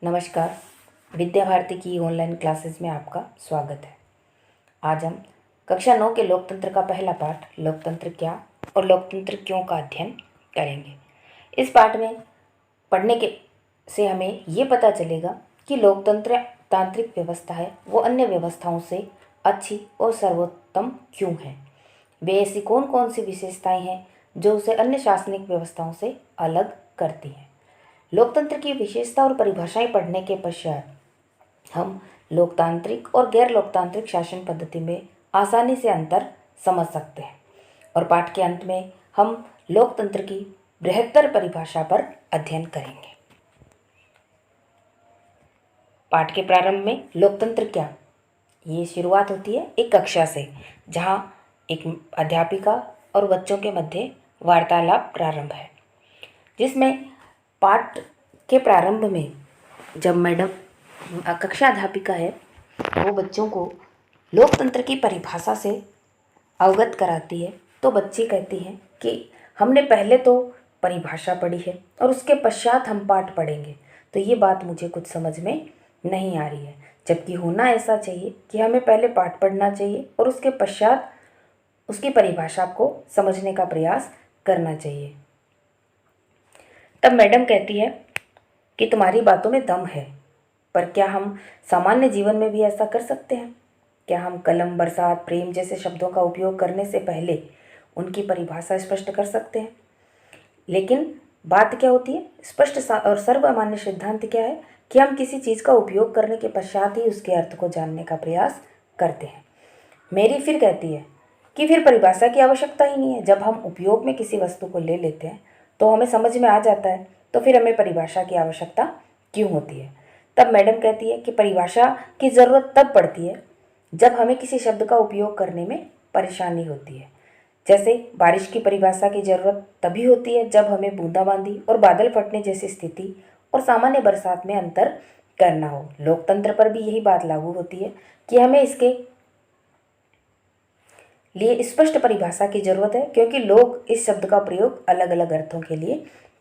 नमस्कार। विद्या भारती की online classes में आपका स्वागत है। आज हम कक्षा 9 के लोकतंत्र का पहला पाठ लोकतंत्र क्या और लोकतंत्र क्यों का अध्ययन करेंगे। इस पाठ में पढ़ने के से हमें ये पता चलेगा कि लोकतंत्र तांत्रिक व्यवस्था है वो अन्य व्यवस्थाओं से अच्छी और सर्वोत्तम क्यों है। वे ऐसी कौन कौन सी विशेषताएं हैं जो उसे अन्य शासनिक व्यवस्थाओं से अलग करती हैं। लोकतंत्र की विशेषता और परिभाषाएं पढ़ने के पश्चात हम लोकतांत्रिक और गैर लोकतांत्रिक शासन पद्धति में आसानी से अंतर समझ सकते हैं और पाठ के अंत में हम लोकतंत्र की बृहत्तर परिभाषा पर अध्ययन करेंगे। पाठ के प्रारंभ में लोकतंत्र क्या, ये शुरुआत होती है एक कक्षा से, जहाँ एक अध्यापिका और बच्चों के मध्य वार्तालाप प्रारंभ है, जिसमें पाठ के प्रारंभ में जब मैडम कक्षा अध्यापिका है वो बच्चों को लोकतंत्र की परिभाषा से अवगत कराती है, तो बच्चे कहती हैं कि हमने पहले तो परिभाषा पढ़ी है और उसके पश्चात हम पाठ पढ़ेंगे, तो ये बात मुझे कुछ समझ में नहीं आ रही है। जबकि होना ऐसा चाहिए कि हमें पहले पाठ पढ़ना चाहिए और उसके पश्चात उसकी परिभाषा को समझने का प्रयास करना चाहिए। तब मैडम कहती है कि तुम्हारी बातों में दम है, पर क्या हम सामान्य जीवन में भी ऐसा कर सकते हैं? क्या हम कलम, बरसात, प्रेम जैसे शब्दों का उपयोग करने से पहले उनकी परिभाषा स्पष्ट कर सकते हैं? लेकिन बात क्या होती है, स्पष्ट और सर्वमान्य सिद्धांत क्या है कि हम किसी चीज़ का उपयोग करने के पश्चात ही उसके अर्थ को जानने का प्रयास करते हैं। मेरी फिर कहती है कि फिर परिभाषा की आवश्यकता ही नहीं है। जब हम उपयोग में किसी वस्तु को ले लेते हैं तो हमें समझ में आ जाता है, तो फिर हमें परिभाषा की आवश्यकता क्यों होती है? तब मैडम कहती है कि परिभाषा की ज़रूरत तब पड़ती है जब हमें किसी शब्द का उपयोग करने में परेशानी होती है। जैसे बारिश की परिभाषा की ज़रूरत तभी होती है जब हमें बूंदाबांदी और बादल फटने जैसी स्थिति और सामान्य बरसात में अंतर करना हो। लोकतंत्र पर भी यही बात लागू होती है कि हमें इसके लिए स्पष्ट परिभाषा की जरूरत है, क्योंकि लोग इस शब्द का प्रयोग अलग अलग अर्थों के लिए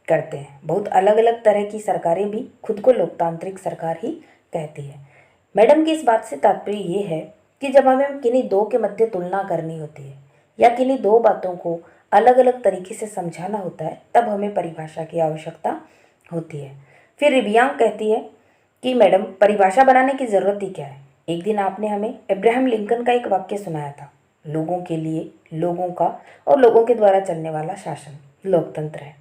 करते हैं। बहुत अलग अलग तरह की सरकारें भी खुद को लोकतांत्रिक सरकार ही कहती है। मैडम की इस बात से तात्पर्य ये है कि जब हमें किन्हीं दो के मध्य तुलना करनी होती है या किन्हीं दो बातों को अलग अलग तरीके से समझाना होता है, तब हमें परिभाषा की आवश्यकता होती है। फिर रिबियांग कहती है कि मैडम परिभाषा बनाने की ज़रूरत ही क्या है। एक दिन आपने हमें अब्राहम लिंकन का एक वाक्य सुनाया था, लोगों के लिए, लोगों का और लोगों के द्वारा चलने वाला शासन लोकतंत्र है,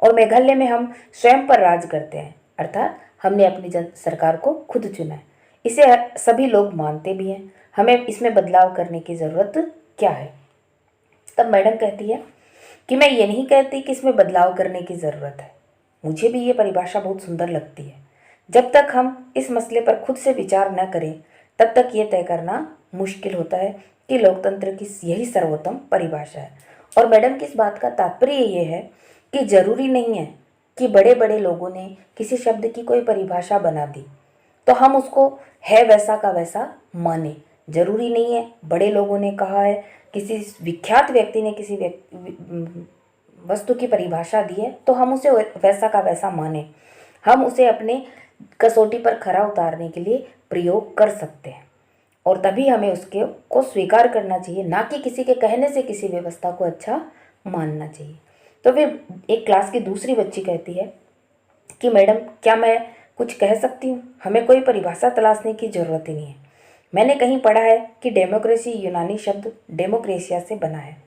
और मेघालय में हम स्वयं पर राज करते हैं, अर्थात हमने अपनी सरकार को खुद चुना है। इसे सभी लोग मानते भी हैं, हमें इसमें बदलाव करने की ज़रूरत क्या है? तब मैडम कहती है कि मैं ये नहीं कहती कि इसमें बदलाव करने की ज़रूरत है। मुझे भी ये परिभाषा बहुत सुंदर लगती है। जब तक हम इस मसले पर खुद से विचार न करें तब तक ये तय करना मुश्किल होता है कि लोकतंत्र की यही सर्वोत्तम परिभाषा है। और मैडम की इस बात का तात्पर्य ये है कि जरूरी नहीं है कि बड़े बड़े लोगों ने किसी शब्द की कोई परिभाषा बना दी तो हम उसको है वैसा का वैसा माने। जरूरी नहीं है बड़े लोगों ने कहा है, किसी विख्यात व्यक्ति ने किसी वस्तु की परिभाषा दी है तो हम उसे वैसा का वैसा माने। हम उसे अपने कसौटी पर खरा उतारने के लिए प्रयोग कर सकते हैं और तभी हमें उसके को स्वीकार करना चाहिए, ना कि किसी के कहने से किसी व्यवस्था को अच्छा मानना चाहिए। तो फिर एक क्लास की दूसरी बच्ची कहती है कि मैडम क्या मैं कुछ कह सकती हूँ? हमें कोई परिभाषा तलाशने की ज़रूरत ही नहीं है। मैंने कहीं पढ़ा है कि डेमोक्रेसी यूनानी शब्द डेमोक्रेसिया से बना है।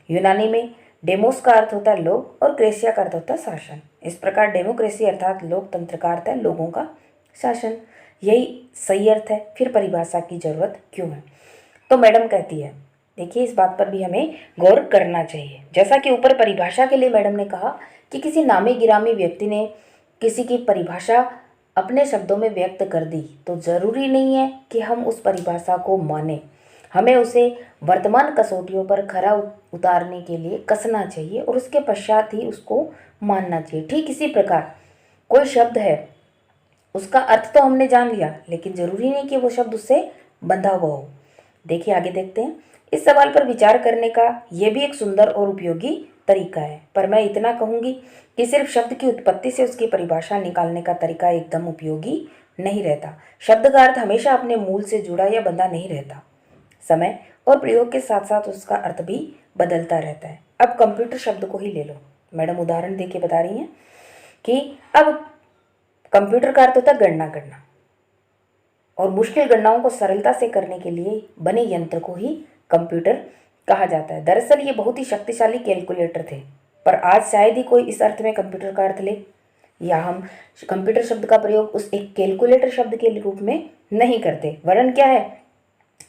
यूनानी में डेमोस का अर्थ होता है लोग और क्रेसिया का अर्थ होता है शासन। इस प्रकार डेमोक्रेसी अर्थात लोकतंत्र का अर्थ है लोगों का शासन। यही सही अर्थ है। फिर परिभाषा की ज़रूरत क्यों है? तो मैडम कहती है, देखिए इस बात पर भी हमें गौर करना चाहिए। जैसा कि ऊपर परिभाषा के लिए मैडम ने कहा कि किसी नामी गिरामी व्यक्ति ने किसी की परिभाषा अपने शब्दों में व्यक्त कर दी, तो ज़रूरी नहीं है कि हम उस परिभाषा को माने। हमें उसे वर्तमान कसौटियों पर खरा उतारने के लिए कसना चाहिए और उसके पश्चात ही उसको मानना चाहिए। ठीक इसी प्रकार कोई शब्द है, उसका अर्थ तो हमने जान लिया, लेकिन ज़रूरी नहीं कि वो शब्द उससे बंधा हुआ हो। देखिए आगे देखते हैं। इस सवाल पर विचार करने का यह भी एक सुंदर और उपयोगी तरीका है, पर मैं इतना कहूँगी कि सिर्फ शब्द की उत्पत्ति से उसकी परिभाषा निकालने का तरीका एकदम उपयोगी नहीं रहता। शब्द का अर्थ हमेशा अपने मूल से जुड़ा या बंधा नहीं रहता। समय और प्रयोग के साथ साथ उसका अर्थ भी बदलता रहता है। अब कंप्यूटर शब्द को ही ले लो। मैडम उदाहरण देके बता रही हैं कि अब कंप्यूटर का अर्थ होता है गणना करना, और मुश्किल गणनाओं को सरलता से करने के लिए बने यंत्र को ही कंप्यूटर कहा जाता है। दरअसल ये बहुत ही शक्तिशाली कैलकुलेटर थे, पर आज शायद ही कोई इस अर्थ में कंप्यूटर का अर्थ ले, या हम कंप्यूटर शब्द का प्रयोग उस एक कैलकुलेटर शब्द के रूप में नहीं करते। वरन क्या है,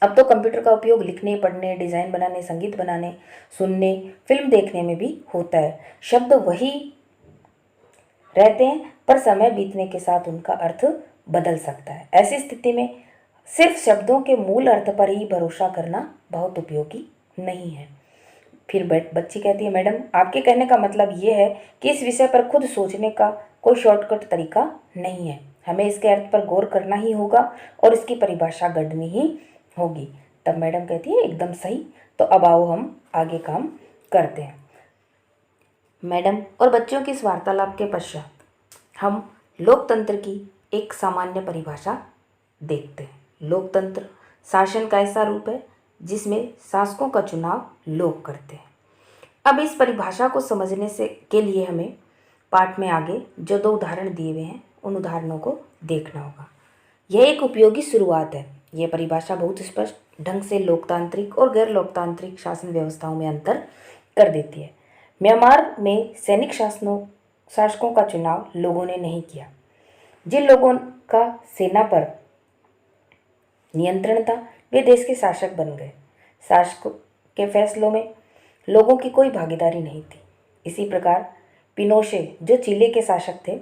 अब तो कंप्यूटर का उपयोग लिखने, पढ़ने, डिज़ाइन बनाने, संगीत बनाने, सुनने, फिल्म देखने में भी होता है। शब्द वही रहते हैं, पर समय बीतने के साथ उनका अर्थ बदल सकता है। ऐसी स्थिति में सिर्फ शब्दों के मूल अर्थ पर ही भरोसा करना बहुत उपयोगी नहीं है। फिर बच्ची कहती है, मैडम आपके कहने का मतलब ये है कि इस विषय पर खुद सोचने का कोई शॉर्टकट तरीका नहीं है, हमें इसके अर्थ पर गौर करना ही होगा और इसकी परिभाषा गढ़नी ही होगी। तब मैडम कहती है, एकदम सही, तो अब आओ हम आगे काम करते हैं। मैडम और बच्चों की इस वार्तालाप के पश्चात हम लोकतंत्र की एक सामान्य परिभाषा देखते हैं। लोकतंत्र शासन का ऐसा रूप है जिसमें शासकों का चुनाव लोग करते हैं। अब इस परिभाषा को समझने से के लिए हमें पाठ में आगे जो 2 उदाहरण दिए हुए हैं उन उदाहरणों को देखना होगा। यह एक उपयोगी शुरुआत है। यह परिभाषा बहुत स्पष्ट ढंग से लोकतांत्रिक और गैर लोकतांत्रिक शासन व्यवस्थाओं में अंतर कर देती है। म्यांमार में सैनिक शासकों का चुनाव लोगों ने नहीं किया। जिन लोगों का सेना पर नियंत्रण था वे देश के शासक बन गए। शासकों के फैसलों में लोगों की कोई भागीदारी नहीं थी। इसी प्रकार पिनोशे जो चिली के शासक थे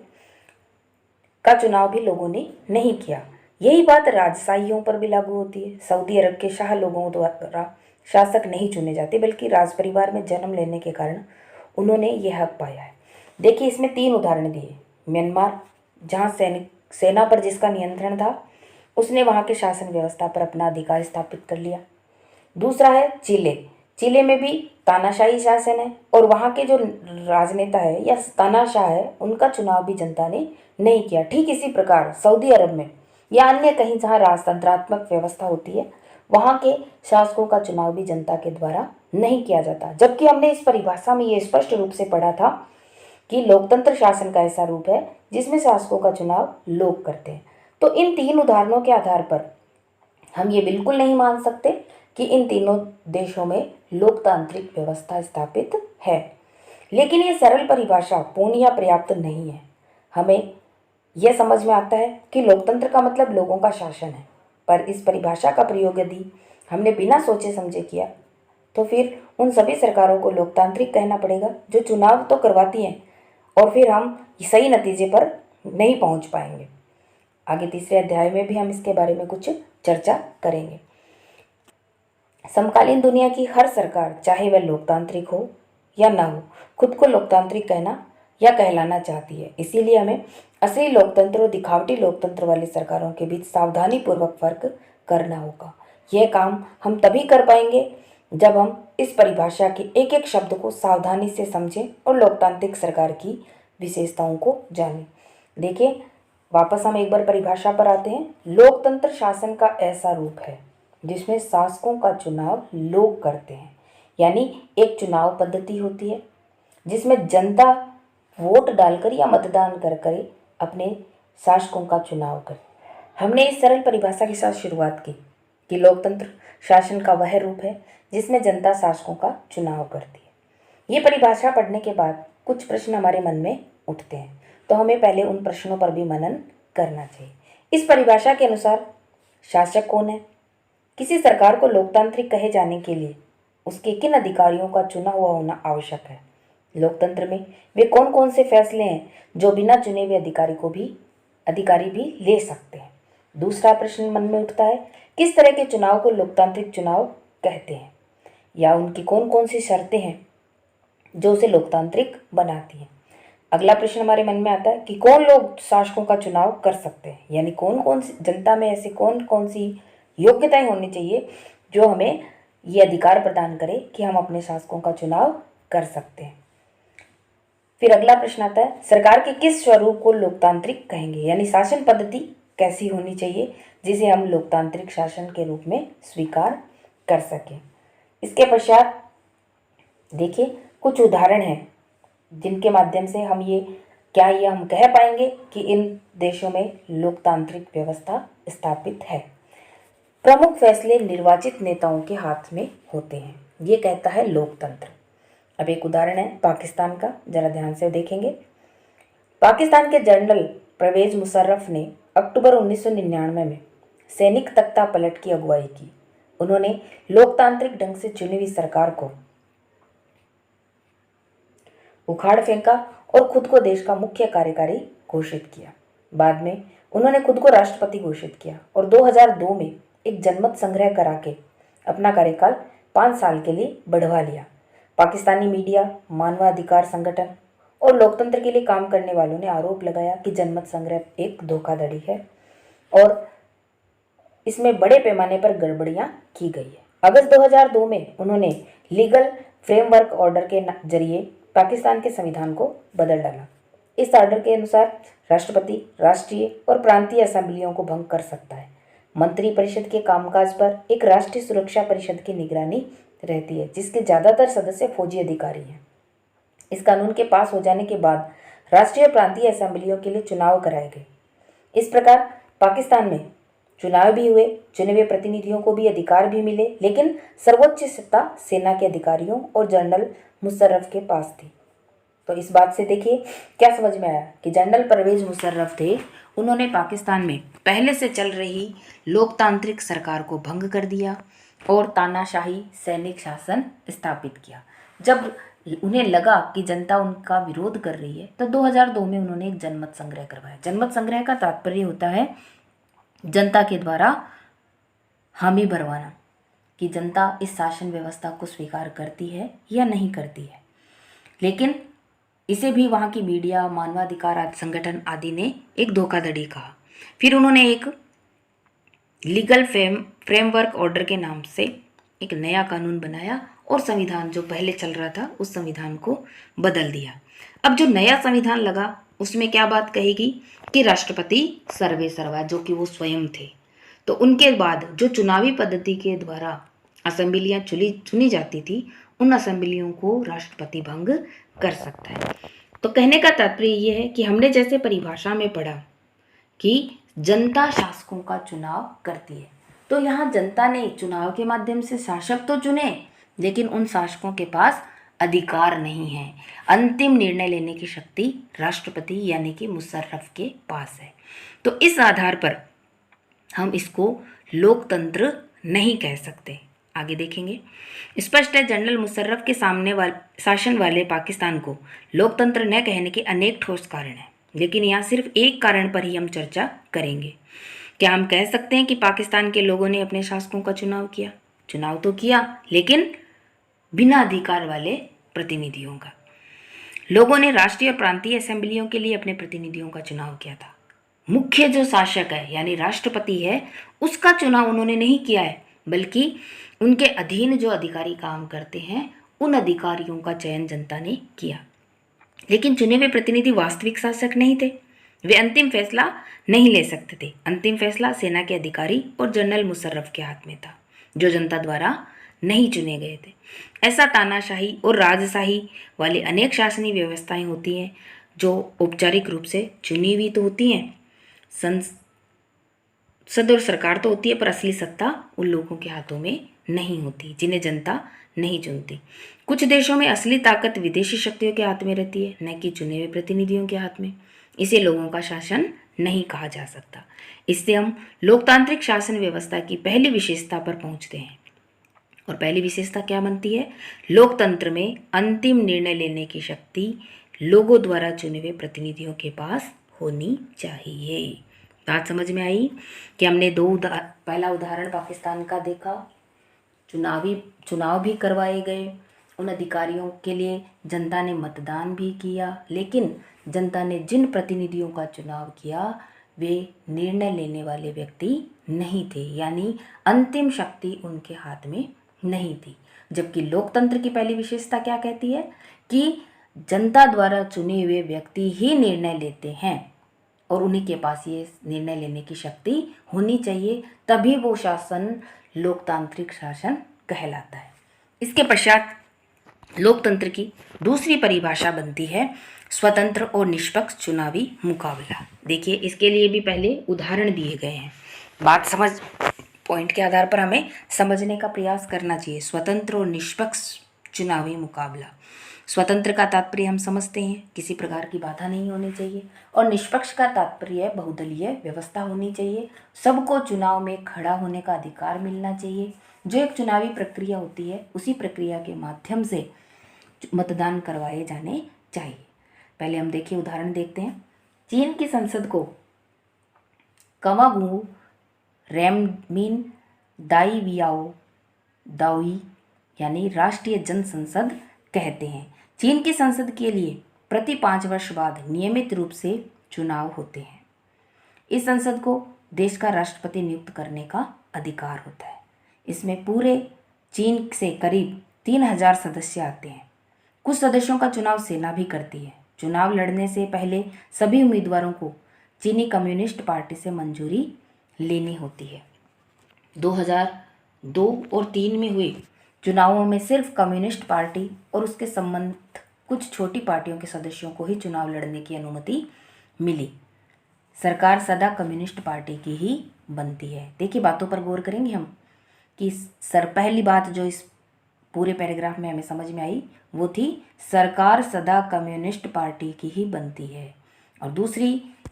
का चुनाव भी लोगों ने नहीं किया। यही बात राजशाहियों पर भी लागू होती है। सऊदी अरब के शाह लोगों द्वारा शासक नहीं चुने जाते, बल्कि राज परिवार में जन्म लेने के कारण उन्होंने यह हक पाया है। देखिए, इसमें 3 उदाहरण दिए। म्यांमार, जहाँ सेना पर जिसका नियंत्रण था उसने वहाँ के शासन व्यवस्था पर अपना अधिकार स्थापित कर लिया। दूसरा है चिले में भी तानाशाही शासन है और वहाँ के जो राजनेता है या तानाशाह है उनका चुनाव भी जनता ने नहीं किया। ठीक इसी प्रकार सऊदी अरब में या अन्य कहीं जहाँ राजतंत्रात्मक व्यवस्था होती है वहाँ के शासकों का चुनाव भी जनता के द्वारा नहीं किया जाता। जबकि हमने इस परिभाषा में ये स्पष्ट रूप से पढ़ा था कि लोकतंत्र शासन का ऐसा रूप है जिसमें शासकों का चुनाव लोग करते हैं। तो इन 3 उदाहरणों के आधार पर हम ये बिल्कुल नहीं मान सकते कि इन तीनों देशों में लोकतांत्रिक व्यवस्था स्थापित है। लेकिन ये सरल परिभाषा पूर्ण या पर्याप्त नहीं है। हमें यह समझ में आता है कि लोकतंत्र का मतलब लोगों का शासन है, पर इस परिभाषा का प्रयोग यदि हमने बिना सोचे समझे किया तो फिर उन सभी सरकारों को लोकतांत्रिक कहना पड़ेगा जो चुनाव तो करवाती हैं और फिर हम सही नतीजे पर नहीं पहुंच पाएंगे। आगे तीसरे अध्याय में भी हम इसके बारे में कुछ चर्चा करेंगे। समकालीन दुनिया की हर सरकार, चाहे वह लोकतांत्रिक हो या ना हो, खुद को लोकतांत्रिक कहना या कहलाना चाहती है। इसीलिए हमें असली लोकतंत्र और दिखावटी लोकतंत्र वाली सरकारों के बीच सावधानी पूर्वक फर्क करना होगा। यह काम हम तभी कर पाएंगे जब हम इस परिभाषा के एक एक शब्द को सावधानी से समझें और लोकतांत्रिक सरकार की विशेषताओं को जानें। देखिए, वापस हम एक बार परिभाषा पर आते हैं। लोकतंत्र शासन का ऐसा रूप है जिसमें शासकों का चुनाव लोग करते हैं, यानी एक चुनाव पद्धति होती है जिसमें जनता वोट डालकर या मतदान कर अपने शासकों का चुनाव करे। हमने इस सरल परिभाषा के साथ शुरुआत की कि लोकतंत्र शासन का वह रूप है जिसमें जनता शासकों का चुनाव करती है। ये परिभाषा पढ़ने के बाद कुछ प्रश्न हमारे मन में उठते हैं, तो हमें पहले उन प्रश्नों पर भी मनन करना चाहिए। इस परिभाषा के अनुसार शासक कौन है? किसी सरकार को लोकतांत्रिक कहे जाने के लिए उसके किन अधिकारियों का चुना हुआ होना आवश्यक है? लोकतंत्र में वे कौन कौन से फैसले हैं जो बिना चुने हुए अधिकारी भी ले सकते हैं? दूसरा प्रश्न मन में उठता है, किस तरह के चुनाव को लोकतांत्रिक चुनाव कहते हैं, या उनकी कौन कौन सी शर्तें हैं जो उसे लोकतांत्रिक बनाती हैं? अगला प्रश्न हमारे मन में आता है कि कौन लोग शासकों का चुनाव कर सकते हैं, यानी कौन कौन सी जनता में ऐसी कौन कौन सी योग्यताएं होनी चाहिए जो हमें ये अधिकार प्रदान करे कि हम अपने शासकों का चुनाव कर सकते हैं। फिर अगला प्रश्न आता है, सरकार के किस स्वरूप को लोकतांत्रिक कहेंगे, यानी शासन पद्धति कैसी होनी चाहिए जिसे हम लोकतांत्रिक शासन के रूप में स्वीकार कर सकें। इसके पश्चात देखिए कुछ उदाहरण हैं जिनके माध्यम से हम ये हम कह पाएंगे कि इन देशों में लोकतांत्रिक व्यवस्था स्थापित है। प्रमुख फैसले निर्वाचित नेताओं के हाथ में होते हैं, ये कहता है लोकतंत्र। अब एक उदाहरण है पाकिस्तान का, जरा ध्यान से देखेंगे। पाकिस्तान के जनरल परवेज मुशर्रफ ने अक्टूबर 1999 में सैनिक तख्ता पलट की अगुवाई की। उन्होंने लोकतांत्रिक ढंग से चुनी हुई सरकार को उखाड़ फेंका और खुद को देश का मुख्य कार्यकारी घोषित किया। बाद में उन्होंने खुद को राष्ट्रपति घोषित किया और 2002 में एक जनमत संग्रह करा के अपना कार्यकाल 5 साल के लिए बढ़वा लिया। पाकिस्तानी मीडिया, मानवाधिकार संगठन और लोकतंत्र के लिए काम करने वालों ने आरोप लगाया कि जनमत संग्रह एक धोखाधड़ी है और इसमें बड़े पैमाने पर गड़बड़ियां की गई है। अगस्त 2002 में उन्होंने लीगल फ्रेमवर्क ऑर्डर के जरिए पाकिस्तान के संविधान को बदल डाला। इस ऑर्डर के अनुसार राष्ट्रपति राष्ट्रीय और प्रांतीय असेंबलियों को भंग कर सकता है। मंत्रिपरिषद के कामकाज पर एक राष्ट्रीय सुरक्षा परिषद की निगरानी रहती है, जिसके ज़्यादातर सदस्य फौजी अधिकारी हैं। इस कानून के पास हो जाने के बाद राष्ट्रीय और प्रांतीय असेंबलियों के लिए चुनाव कराए गए। इस प्रकार पाकिस्तान में चुनाव भी हुए, चुने हुए प्रतिनिधियों को भी अधिकार भी मिले, लेकिन सर्वोच्च सत्ता सेना के अधिकारियों और जनरल मुशर्रफ के पास थी। तो इस बात से देखिए क्या समझ में आया कि जनरल परवेज मुशर्रफ थे, उन्होंने पाकिस्तान में पहले से चल रही लोकतांत्रिक सरकार को भंग कर दिया और तानाशाही सैनिक शासन स्थापित किया। जब उन्हें लगा कि जनता उनका विरोध कर रही है तो 2002 में उन्होंने एक जनमत संग्रह करवाया। जनमत संग्रह का तात्पर्य होता है जनता के द्वारा हामी भरवाना कि जनता इस शासन व्यवस्था को स्वीकार करती है या नहीं करती है। लेकिन इसे भी वहाँ की मीडिया, मानवाधिकार संगठन आदि ने एक धोखाधड़ी कहा। फिर उन्होंने एक लीगल फ्रेमवर्क ऑर्डर के नाम से एक नया कानून बनाया और संविधान जो पहले चल रहा था उस संविधान को बदल दिया। अब जो नया संविधान लगा उसमें क्या बात कहेगी कि राष्ट्रपति सर्वे सर्वा, जो कि वो स्वयं थे। तो उनके बाद जो चुनावी पद्धति के द्वारा असेंबलियां चुनी जाती थी, उन असेंबलियों को राष्ट्रपति भंग कर सकता है। तो कहने का तात्पर्य ये है कि हमने जैसे परिभाषा में पढ़ा कि जनता शासकों का चुनाव करती है, तो यहाँ जनता ने चुनाव के माध्यम से शासक तो चुने, लेकिन उन शासकों के पास अधिकार नहीं है। अंतिम निर्णय लेने की शक्ति राष्ट्रपति यानी कि मुशर्रफ के पास है। तो इस आधार पर हम इसको लोकतंत्र नहीं कह सकते। आगे देखेंगे। स्पष्ट है जनरल मुशर्रफ के सामने शासन वाले पाकिस्तान को लोकतंत्र न कहने के अनेक ठोस कारण हैं, लेकिन यहाँ सिर्फ एक कारण पर ही हम चर्चा करेंगे। क्या हम कह सकते हैं कि पाकिस्तान के लोगों ने अपने शासकों का चुनाव किया? चुनाव तो किया, लेकिन बिना अधिकार वाले प्रतिनिधियों का। लोगों ने राष्ट्रीय और प्रांतीय असेंबलियों के लिए अपने प्रतिनिधियों का चुनाव किया था। मुख्य जो शासक है यानी राष्ट्रपति है, उसका चुनाव उन्होंने नहीं किया है, बल्कि उनके अधीन जो अधिकारी काम करते हैं उन अधिकारियों का चयन जनता ने किया। लेकिन चुने हुए प्रतिनिधि वास्तविक शासक नहीं थे, वे अंतिम फैसला नहीं ले सकते थे। अंतिम फैसला सेना के अधिकारी और जनरल मुशर्रफ के हाथ में था, जो जनता द्वारा नहीं चुने गए थे। ऐसा तानाशाही और राजशाही वाले अनेक शासनीय व्यवस्थाएं होती हैं जो औपचारिक रूप से चुनी हुई तो होती हैं, संसद और सरकार तो होती है, पर असली सत्ता उन लोगों के हाथों में नहीं होती जिन्हें जनता नहीं चुनती। कुछ देशों में असली ताकत विदेशी शक्तियों के हाथ में रहती है, न कि चुने हुए प्रतिनिधियों के हाथ में। इसे लोगों का शासन नहीं कहा जा सकता। इससे हम लोकतांत्रिक शासन व्यवस्था की पहली विशेषता पर पहुंचते हैं। और पहली विशेषता क्या बनती है? लोकतंत्र में अंतिम निर्णय लेने की शक्ति लोगों द्वारा चुने हुए प्रतिनिधियों के पास होनी चाहिए। बात समझ में आई कि हमने पहला उदाहरण पाकिस्तान का देखा, चुनाव भी करवाए गए, उन अधिकारियों के लिए जनता ने मतदान भी किया, लेकिन जनता ने जिन प्रतिनिधियों का चुनाव किया वे निर्णय लेने वाले व्यक्ति नहीं थे, यानी अंतिम शक्ति उनके हाथ में नहीं थी। जबकि लोकतंत्र की पहली विशेषता क्या कहती है कि जनता द्वारा चुने हुए व्यक्ति ही निर्णय लेते हैं और उन्हीं के पास ये निर्णय लेने की शक्ति होनी चाहिए, तभी वो शासन लोकतांत्रिक शासन कहलाता है। इसके पश्चात लोकतंत्र की दूसरी परिभाषा बनती है स्वतंत्र और निष्पक्ष चुनावी मुकाबला। देखिए, इसके लिए भी पहले उदाहरण दिए गए हैं। बात समझ पॉइंट के आधार पर हमें समझने का प्रयास करना चाहिए। स्वतंत्र और निष्पक्ष चुनावी मुकाबला। स्वतंत्र का तात्पर्य हम समझते हैं, किसी प्रकार की बाधा नहीं होनी चाहिए, और निष्पक्ष का तात्पर्य बहुदलीय व्यवस्था होनी चाहिए, सबको चुनाव में खड़ा होने का अधिकार मिलना चाहिए। जो एक चुनावी प्रक्रिया होती है उसी प्रक्रिया के माध्यम से मतदान करवाए जाने चाहिए। पहले हम देखिए उदाहरण देखते हैं। चीन की संसद को कवागू रेममिन दाइवियाओ दाओई यानी राष्ट्रीय जन संसद कहते हैं। चीन की संसद के लिए प्रति 5 वर्ष बाद नियमित रूप से चुनाव होते हैं। इस संसद को देश का राष्ट्रपति नियुक्त करने का अधिकार होता है। इसमें पूरे चीन से करीब 3000 सदस्य आते हैं। कुछ सदस्यों का चुनाव सेना भी करती है। चुनाव लड़ने से पहले सभी उम्मीदवारों को चीनी कम्युनिस्ट पार्टी से मंजूरी लेनी होती है। 2002 और 3 में हुए चुनावों में सिर्फ कम्युनिस्ट पार्टी और उसके संबंध कुछ छोटी पार्टियों के सदस्यों को ही चुनाव लड़ने की अनुमति मिली। सरकार सदा कम्युनिस्ट पार्टी की ही बनती है। देखिए, बातों पर गौर करेंगे हम कि पहली बात जो इस पूरे पैराग्राफ में हमें समझ में आई वो थी सरकार सदा कम्युनिस्ट पार्टी की ही बनती है। और दूसरी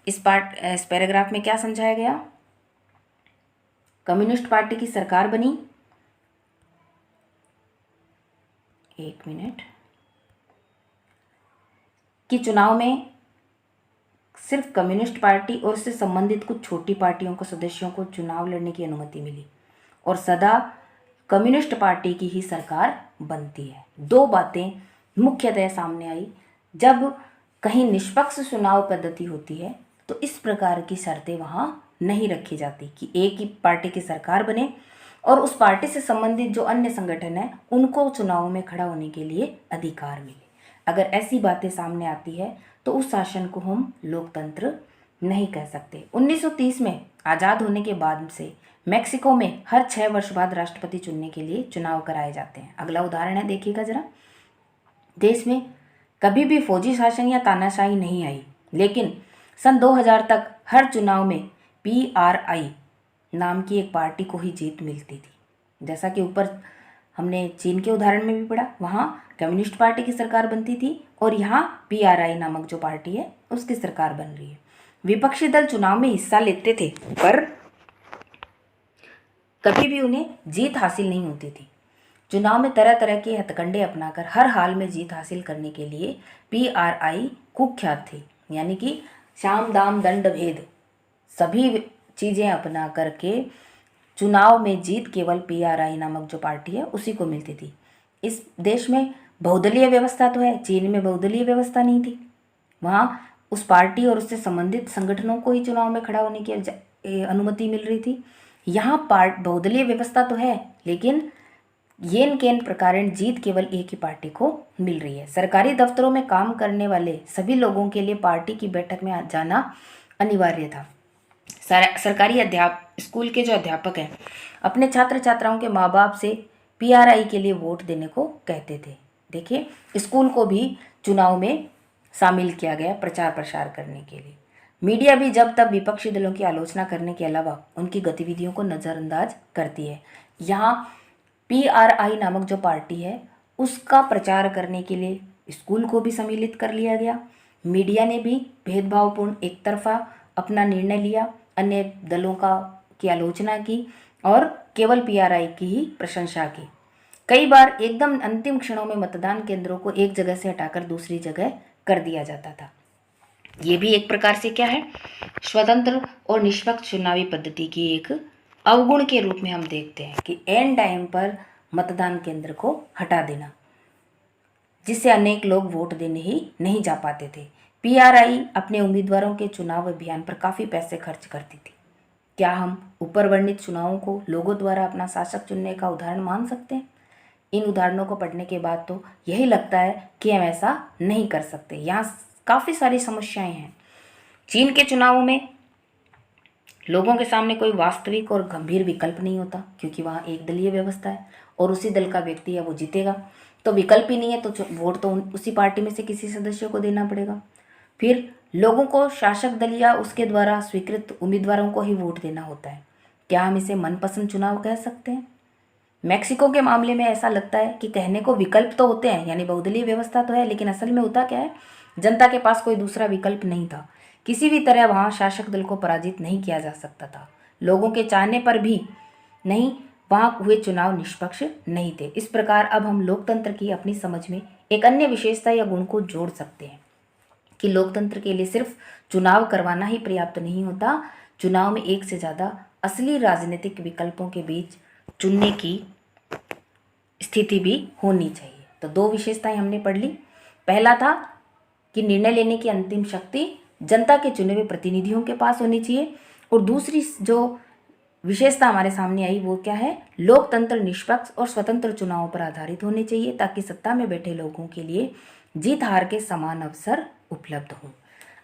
इस पैराग्राफ में क्या समझाया गया? कम्युनिस्ट पार्टी की सरकार बनी, एक मिनट, कि चुनाव में सिर्फ कम्युनिस्ट पार्टी और उससे संबंधित कुछ छोटी पार्टियों को सदस्यों को चुनाव लड़ने की अनुमति मिली और सदा कम्युनिस्ट पार्टी की ही सरकार बनती है। दो बातें मुख्यतः सामने आई। जब कहीं निष्पक्ष चुनाव पद्धति होती है तो इस प्रकार की शर्तें वहाँ नहीं रखी जाती कि एक ही पार्टी की सरकार बने और उस पार्टी से संबंधित जो अन्य संगठन है उनको चुनाव में खड़ा होने के लिए अधिकार मिले। अगर ऐसी बातें सामने आती है तो उस शासन को हम लोकतंत्र नहीं कह सकते। 1930 में आज़ाद होने के बाद से मेक्सिको में हर 6 वर्ष बाद राष्ट्रपति चुनने के लिए चुनाव कराए जाते हैं। अगला उदाहरण है, देखिएगा जरा। देश में कभी भी फौजी शासन या तानाशाही नहीं आई, लेकिन सन 2000 तक हर चुनाव में PRI नाम की एक पार्टी को ही जीत मिलती थी। जैसा कि ऊपर हमने चीन के उदाहरण में भी पढ़ा, वहाँ कम्युनिस्ट पार्टी की सरकार बनती थी और यहाँ PRI नामक जो पार्टी है उसकी सरकार बन रही है। विपक्षी दल चुनाव में हिस्सा लेते थे पर कभी भी उन्हें जीत हासिल नहीं होती थी। चुनाव में तरह तरह के हथकंडे अपनाकर हर हाल में जीत हासिल करने के लिए PRI कुख्यात थी। यानी कि साम दाम दंड भेद सभी चीज़ें अपना करके चुनाव में जीत केवल PRI नामक जो पार्टी है उसी को मिलती थी। इस देश में बहुदलीय व्यवस्था तो है, चीन में बहुदलीय व्यवस्था नहीं थी। वहाँ उस पार्टी और उससे संबंधित संगठनों को ही चुनाव में खड़ा होने की अनुमति मिल रही थी। यहाँ बहुदलीय व्यवस्था तो है, लेकिन येन केन प्रकारेण जीत केवल एक ही पार्टी को मिल रही है। सरकारी दफ्तरों में काम करने वाले सभी लोगों के लिए पार्टी की बैठक में जाना अनिवार्य था। सरकारी स्कूल के जो अध्यापक हैं अपने छात्र छात्राओं के माँ बाप से PRI के लिए वोट देने को कहते थे। देखिए, स्कूल को भी चुनाव में शामिल किया गया प्रचार प्रसार करने के लिए। मीडिया भी जब तब विपक्षी दलों की आलोचना करने के अलावा उनकी गतिविधियों को नज़रअंदाज करती है। यहाँ PRI नामक जो पार्टी है उसका प्रचार करने के लिए स्कूल को भी सम्मिलित कर लिया गया। मीडिया ने भी भेदभावपूर्ण एक तरफा अपना निर्णय लिया, अन्य दलों की आलोचना की और केवल PRI की ही प्रशंसा की। कई बार एकदम अंतिम क्षणों में मतदान केंद्रों को एक जगह से हटाकर दूसरी जगह कर दिया जाता था। ये भी एक प्रकार से क्या है, स्वतंत्र और निष्पक्ष चुनावी पद्धति की एक अवगुण के रूप में हम देखते हैं कि एंड टाइम पर मतदान केंद्र को हटा देना, जिससे अनेक लोग वोट देने ही नहीं जा पाते थे। PRI अपने उम्मीदवारों के चुनाव अभियान पर काफ़ी पैसे खर्च करती थी। क्या हम ऊपर वर्णित चुनावों को लोगों द्वारा अपना शासक चुनने का उदाहरण मान सकते हैं? इन उदाहरणों को पढ़ने के बाद तो यही लगता है कि हम ऐसा नहीं कर सकते। यहाँ काफ़ी सारी समस्याएं हैं। चीन के चुनावों में लोगों के सामने कोई वास्तविक और गंभीर विकल्प नहीं होता, क्योंकि वहाँ एक दलीय व्यवस्था है और उसी दल का व्यक्ति है वो जीतेगा। तो विकल्प ही नहीं है, तो वोट तो उसी पार्टी में से किसी सदस्य को देना पड़ेगा। फिर लोगों को शासक दल या उसके द्वारा स्वीकृत उम्मीदवारों को ही वोट देना होता है। क्या हम इसे मनपसंद चुनाव कह सकते हैं? मैक्सिको के मामले में ऐसा लगता है कि कहने को विकल्प तो होते हैं, यानी बहुदलीय व्यवस्था तो है, लेकिन असल में होता क्या है, जनता के पास कोई दूसरा विकल्प नहीं था। किसी भी तरह वहाँ शासक दल को पराजित नहीं किया जा सकता था। लोगों के चाहने पर भी नहीं, वहाँ हुए चुनाव निष्पक्ष नहीं थे। इस प्रकार अब हम लोकतंत्र की अपनी समझ में एक अन्य विशेषता या गुण को जोड़ सकते हैं कि लोकतंत्र के लिए सिर्फ चुनाव करवाना ही पर्याप्त नहीं होता, चुनाव में एक से ज़्यादा असली राजनीतिक विकल्पों के बीच चुनने की स्थिति भी होनी चाहिए। तो दो विशेषताएं हमने पढ़ ली। पहला था कि निर्णय लेने की अंतिम शक्ति जनता के चुने हुए प्रतिनिधियों के पास होनी चाहिए, और दूसरी जो विशेषता हमारे सामने आई वो क्या है, लोकतंत्र निष्पक्ष और स्वतंत्र चुनावों पर आधारित होने चाहिए, ताकि सत्ता में बैठे लोगों के लिए जीत हार के समान अवसर उपलब्ध हो।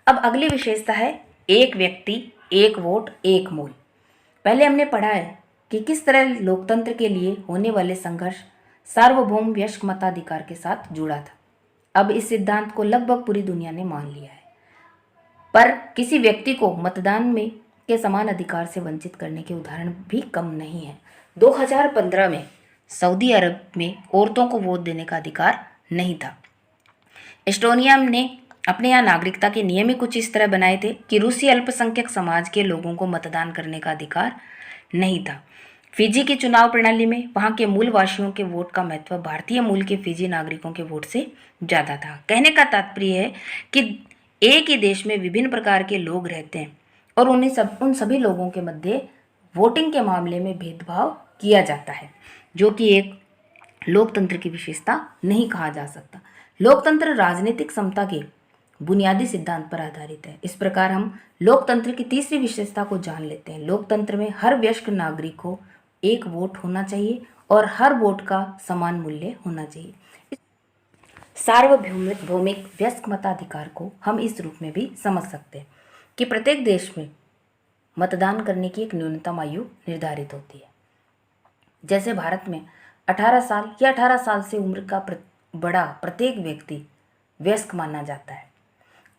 अब अगली विशेषता है एक व्यक्ति एक वोट एक मूल। पहले हमने पढ़ा है कि किस तरह लोकतंत्र के लिए होने वाले संघर्ष सार्वभौम वयस्क मताधिकार के साथ जुड़ा था। अब इस सिद्धांत को लगभग पूरी दुनिया ने मान लिया है, पर किसी व्यक्ति को मतदान में के समान अधिकार से वंचित करने के उदाहरण भी कम नहीं है। 2015 में सऊदी अरब में औरतों को वोट देने का अधिकार नहीं था। एस्टोनिया ने अपने यहाँ नागरिकता के नियम ही कुछ इस तरह बनाए थे कि रूसी अल्पसंख्यक समाज के लोगों को मतदान करने का अधिकार नहीं था। फिजी की चुनाव प्रणाली में वहाँ के मूल वासियों के वोट का महत्व भारतीय मूल के फिजी नागरिकों के वोट से ज़्यादा था। कहने का तात्पर्य है कि एक ही देश में विभिन्न प्रकार के लोग रहते हैं और उन सभी लोगों के मध्य वोटिंग के मामले में भेदभाव किया जाता है, जो कि एक लोकतंत्र की विशेषता नहीं कहा जा सकता। लोकतंत्र राजनीतिक समता के बुनियादी सिद्धांत पर आधारित है। इस प्रकार हम लोकतंत्र की तीसरी विशेषता को जान लेते हैं। लोकतंत्र में हर वयस्क नागरिक को एक वोट होना चाहिए और हर वोट का समान मूल्य होना चाहिए। सार्वभौमिक वयस्क मताधिकार को हम इस रूप में भी समझ सकते हैं कि प्रत्येक देश में मतदान करने की एक न्यूनतम आयु निर्धारित होती है। जैसे भारत में 18 साल या 18 साल से उम्र का बड़ा प्रत्येक व्यक्ति वयस्क माना जाता है,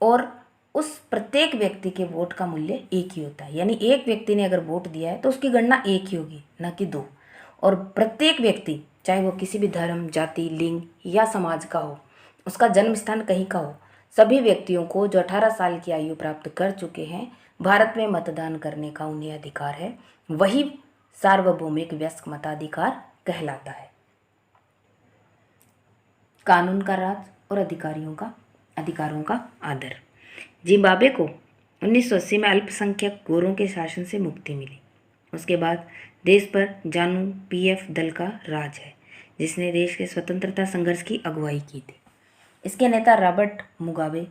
और उस प्रत्येक व्यक्ति के वोट का मूल्य एक ही होता है। यानी एक व्यक्ति ने अगर वोट दिया है तो उसकी गणना एक ही होगी, न कि दो। और प्रत्येक व्यक्ति, चाहे वो किसी भी धर्म, जाति, लिंग या समाज का हो, उसका जन्म स्थान कहीं का हो, सभी व्यक्तियों को जो 18 साल की आयु प्राप्त कर चुके हैं, भारत में मतदान करने का उन्हें अधिकार है। वही सार्वभौमिक वयस्क मताधिकार कहलाता है। कानून का राज और अधिकारों का आदर। जिम्बाब्वे को 1980 में अल्पसंख्यक गोरों के शासन से मुक्ति मिली। उसके बाद देश पर जानू पीएफ दल का राज है, जिसने देश के स्वतंत्रता संघर्ष की अगुवाई की थी। इसके नेता रॉबर्ट मुगाबे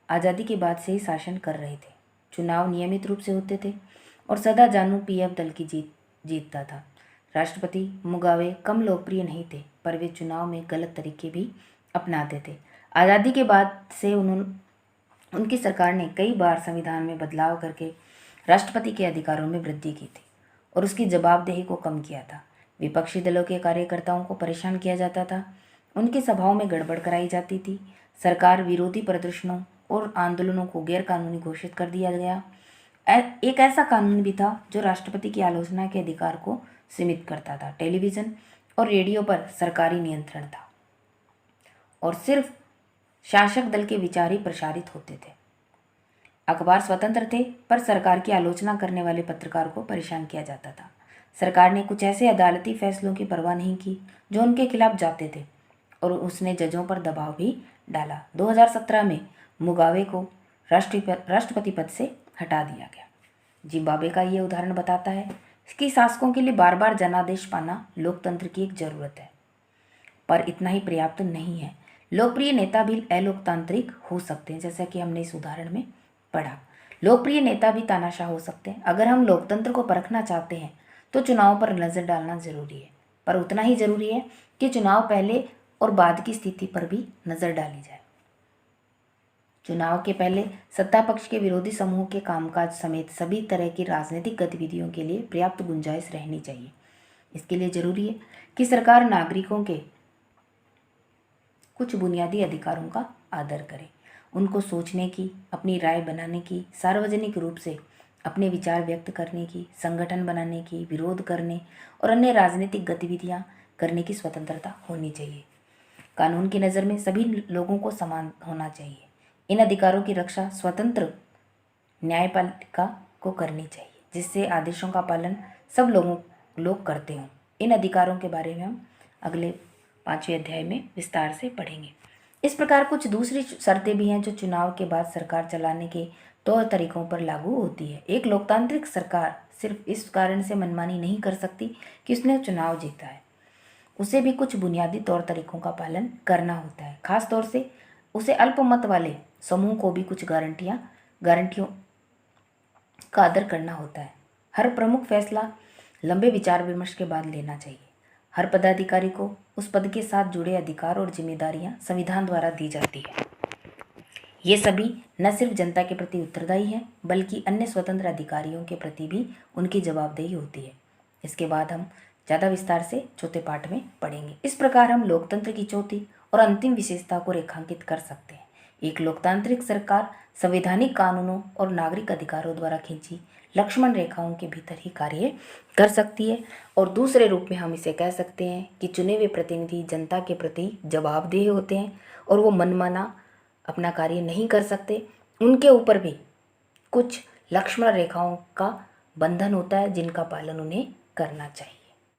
आज़ादी के बाद से ही शासन कर रहे थे। चुनाव नियमित रूप से होते थे और सदा जानू पीएफ दल की जीतता था। राष्ट्रपति मुगाबे कम लोकप्रिय नहीं थे, पर वे चुनाव में गलत तरीके भी अपनाते थे। आज़ादी के बाद से उनकी सरकार ने कई बार संविधान में बदलाव करके राष्ट्रपति के अधिकारों में वृद्धि की थी और उसकी जवाबदेही को कम किया था। विपक्षी दलों के कार्यकर्ताओं को परेशान किया जाता था, उनकी सभाओं में गड़बड़ कराई जाती थी। सरकार विरोधी प्रदर्शनों और आंदोलनों को गैरकानूनी घोषित कर दिया गया। एक ऐसा कानून भी था जो राष्ट्रपति की आलोचना के अधिकार को सीमित करता था। टेलीविज़न और रेडियो पर सरकारी नियंत्रण था और सिर्फ शासक दल के विचार ही प्रसारित होते थे। अखबार स्वतंत्र थे, पर सरकार की आलोचना करने वाले पत्रकार को परेशान किया जाता था। सरकार ने कुछ ऐसे अदालती फैसलों की परवाह नहीं की जो उनके खिलाफ जाते थे, और उसने जजों पर दबाव भी डाला। 2017 में मुगाबे को राष्ट्रपति पद से हटा दिया गया। जिम्बाब्वे का ये उदाहरण बताता है कि शासकों के लिए बार बार जनादेश पाना लोकतंत्र की एक जरूरत है, पर इतना ही पर्याप्त नहीं है। लोकप्रिय नेता भी अलोकतांत्रिक हो सकते हैं, जैसा कि हमने इस उदाहरण में पढ़ा। लोकप्रिय नेता भी तानाशाह हो सकते हैं। अगर हम लोकतंत्र को परखना चाहते हैं तो चुनाव पर नजर डालना जरूरी है। पर उतना ही जरूरी है कि चुनाव पहले और बाद की स्थिति पर भी नज़र डाली जाए। चुनाव के पहले सत्ता पक्ष के विरोधी समूह के कामकाज समेत सभी तरह की राजनीतिक गतिविधियों के लिए पर्याप्त गुंजाइश रहनी चाहिए। इसके लिए जरूरी है कि सरकार नागरिकों के कुछ बुनियादी अधिकारों का आदर करे, उनको सोचने की, अपनी राय बनाने की, सार्वजनिक रूप से अपने विचार व्यक्त करने की, संगठन बनाने की, विरोध करने और अन्य राजनीतिक गतिविधियां करने की स्वतंत्रता होनी चाहिए। कानून की नज़र में सभी लोगों को समान होना चाहिए। इन अधिकारों की रक्षा स्वतंत्र न्यायपालिका को करनी चाहिए, जिससे आदेशों का पालन सब लोग करते हों। इन अधिकारों के बारे में हम अगले 5वें अध्याय में विस्तार से पढ़ेंगे। इस प्रकार कुछ दूसरी शर्तें भी हैं जो चुनाव के बाद सरकार चलाने के तौर तरीकों पर लागू होती है। एक लोकतांत्रिक सरकार सिर्फ इस कारण से मनमानी नहीं कर सकती कि उसने चुनाव जीता है, उसे भी कुछ बुनियादी तौर तरीकों का पालन करना होता है। खास तौर से उसे अल्पमत वाले समूह को भी कुछ गारंटियों का आदर करना होता है। हर प्रमुख फैसला लंबे विचार विमर्श के बाद लेना चाहिए। हर पदाधिकारी को उस पद के साथ जुड़े अधिकार और जिम्मेदारियां संविधान द्वारा दी जाती है। ये सभी न सिर्फ जनता के प्रति उत्तरदायी हैं, बल्कि अन्य स्वतंत्र अधिकारियों के प्रति भी उनकी जवाबदेही होती है। इसके बाद हम ज़्यादा विस्तार से चौथे पाठ में पढ़ेंगे। इस प्रकार हम लोकतंत्र की चौथी और अंतिम विशेषता को रेखांकित कर सकते हैं। एक लोकतांत्रिक सरकार संवैधानिक कानूनों और नागरिक अधिकारों द्वारा खींची लक्ष्मण रेखाओं के भीतर ही कार्य कर सकती है। और दूसरे रूप में हम इसे कह सकते हैं कि चुने हुए प्रतिनिधि जनता के प्रति जवाबदेह होते हैं और वो मनमाना अपना कार्य नहीं कर सकते। उनके ऊपर भी कुछ लक्ष्मण रेखाओं का बंधन होता है जिनका पालन उन्हें करना चाहिए।